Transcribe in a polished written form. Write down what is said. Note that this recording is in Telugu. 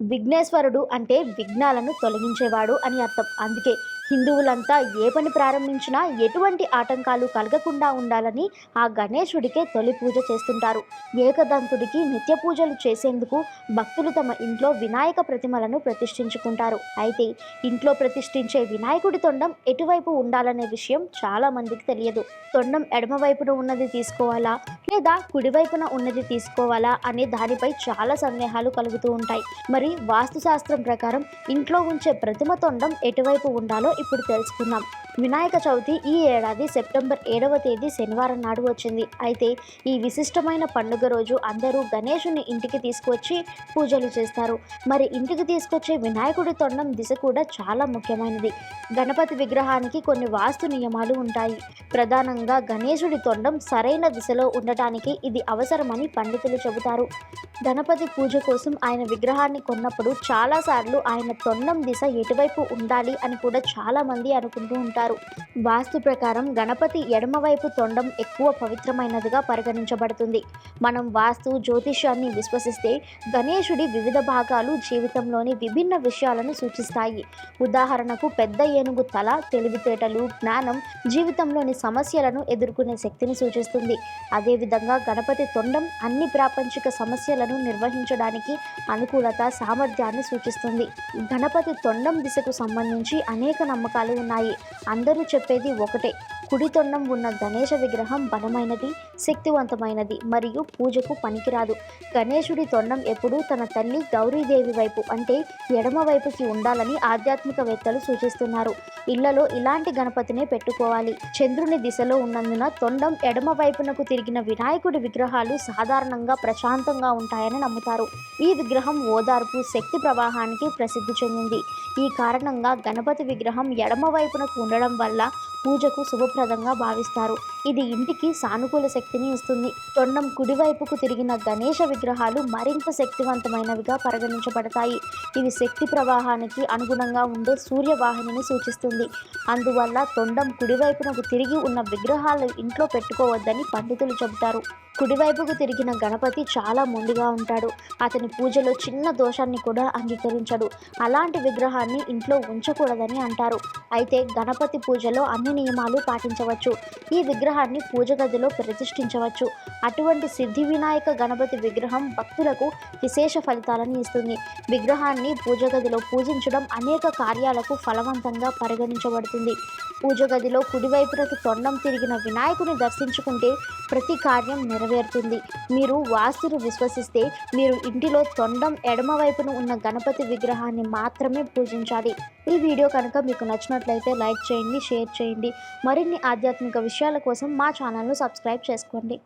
విఘ్నేశ్వరుడు అంటే విఘ్నాలను తొలగించేవాడు అని అర్థం. అందుకే హిందువులంతా ఏ పని ప్రారంభించినా ఎటువంటి ఆటంకాలు కలగకుండా ఉండాలని ఆ గణేశుడికే తొలి పూజ చేస్తుంటారు. ఏకదంతుడికి నిత్య పూజలు చేసేందుకు భక్తులు తమ ఇంట్లో వినాయక ప్రతిమలను ప్రతిష్ఠించుకుంటారు. అయితే ఇంట్లో ప్రతిష్ఠించే వినాయకుడి తొండం ఎటువైపు ఉండాలనే విషయం చాలా మందికి తెలియదు. తొండం ఎడమవైపున ఉన్నది తీసుకోవాలా లేదా కుడివైపున ఉన్నది తీసుకోవాలా అనే దానిపై చాలా సందేహాలు కలుగుతూ ఉంటాయి. మరి వాస్తుశాస్త్రం ప్రకారం ఇంట్లో ఉంచే ప్రతిమ తొండం ఎటువైపు ఉండాలో ఇప్పుడు తెలుసుకుందాం. వినాయక చవితి ఈ ఏడాది సెప్టెంబర్ 7వ తేదీ శనివారం నాడు వచ్చింది. అయితే ఈ విశిష్టమైన పండుగ రోజు అందరూ గణేశుని ఇంటికి తీసుకొచ్చి పూజలు చేస్తారు. మరి ఇంటికి తీసుకొచ్చే వినాయకుడి తొండం దిశ కూడా చాలా ముఖ్యమైనది. గణపతి విగ్రహానికి కొన్ని వాస్తు నియమాలు ఉంటాయి. ప్రధానంగా గణేశుడి తొండం సరైన దిశలో ఉండటానికి ఇది అవసరమని పండితులు చెబుతారు. గణపతి పూజ కోసం ఆయన విగ్రహాన్ని కొన్నప్పుడు చాలాసార్లు ఆయన తొండం దిశ ఎటువైపు ఉండాలి అని కూడా చాలామంది అనుకుంటూ ఉంటారు. వాస్తు ప్రకారం గణపతి ఎడమవైపు తొండం ఎక్కువ పవిత్రమైనదిగా పరిగణించబడుతుంది. మనం వాస్తు జ్యోతిష్యాన్ని విశ్వసిస్తే గణేశుడి వివిధ భాగాలు జీవితంలోని విభిన్న విషయాలను సూచిస్తాయి. ఉదాహరణకు పెద్ద ఏనుగు తల తెలివితేటలు, జ్ఞానం, జీవితంలోని సమస్యలను ఎదుర్కొనే శక్తిని సూచిస్తుంది. అదేవిధంగా గణపతి తొండం అన్ని ప్రాపంచిక సమస్యలను నిర్వహించడానికి అనుకూలత, సామర్థ్యాన్ని సూచిస్తుంది. గణపతి తొండం దిశకు సంబంధించి అనేక నమ్మకాలు ఉన్నాయి. అందరూ చెప్పేది ఒకటే, కుడి తొండం ఉన్న గణేశ విగ్రహం బలమైనది, శక్తివంతమైనది మరియు పూజకు పనికిరాదు. గణేశుడి తొండం ఎప్పుడూ తన తల్లి గౌరీదేవి వైపు అంటే ఎడమ వైపుకి ఉండాలని ఆధ్యాత్మికవేత్తలు సూచిస్తున్నారు. ఇళ్లలో ఇలాంటి గణపతినే పెట్టుకోవాలి. చంద్రుని దిశలో ఉన్నందున తొండం ఎడమ వైపునకు తిరిగిన వినాయకుడి విగ్రహాలు సాధారణంగా ప్రశాంతంగా ఉంటాయని నమ్ముతారు. ఈ విగ్రహం ఓదార్పు, శక్తి ప్రవాహానికి ప్రసిద్ధి చెందింది. ఈ కారణంగా గణపతి విగ్రహం ఎడమ వైపునకు ఉండడం వల్ల పూజకు శుభప్రదంగా భావిస్తారు. ఇది ఇంటికి సానుకూల శక్తిని ఇస్తుంది. తొండం కుడివైపుకు తిరిగిన గణేశ విగ్రహాలు మరింత శక్తివంతమైనవిగా పరిగణించబడతాయి. ఇవి శక్తి ప్రవాహానికి అనుగుణంగా ఉండే సూర్యవాహినిని సూచిస్తుంది. అందువల్ల తొండం కుడివైపునకు తిరిగి ఉన్న విగ్రహాలు ఇంట్లో పెట్టుకోవద్దని పండితులు చెబుతారు. కుడివైపుకు తిరిగిన గణపతి చాలా మొండిగా ఉంటాడు. అతని పూజలో చిన్న దోషాన్ని కూడా అంగీకరించడు. అలాంటి విగ్రహాన్ని ఇంట్లో ఉంచకూడదని అంటారు. అయితే గణపతి పూజలో అన్ని నియమాలు పాటించవచ్చు. ఈ విగ్రహాన్ని పూజ గదిలో ప్రతిష్ఠించవచ్చు. అటువంటి సిద్ధి వినాయక గణపతి విగ్రహం భక్తులకు విశేష ఫలితాలను ఇస్తుంది. విగ్రహాన్ని పూజ గదిలో పూజించడం అనేక కార్యాలకు ఫలవంతంగా పరిగణించబడుతుంది. పూజ గదిలో కుడివైపునకు తొండం తిరిగిన వినాయకుని దర్శించుకుంటే ప్రతి కార్యం నెరవేరుతుంది. మీరు వాస్తును విశ్వసిస్తే మీరు ఇంటిలో తొండం ఎడమ వైపున ఉన్న గణపతి విగ్రహాన్ని మాత్రమే పూజించాలి. ఈ వీడియో కనుక మీకు నచ్చినట్లయితే లైక్ చేయండి, షేర్ చేయండి. మరిన్ని ఆధ్యాత్మిక విషయాల కోసం మా ఛానల్ను సబ్స్క్రైబ్ చేసుకోండి.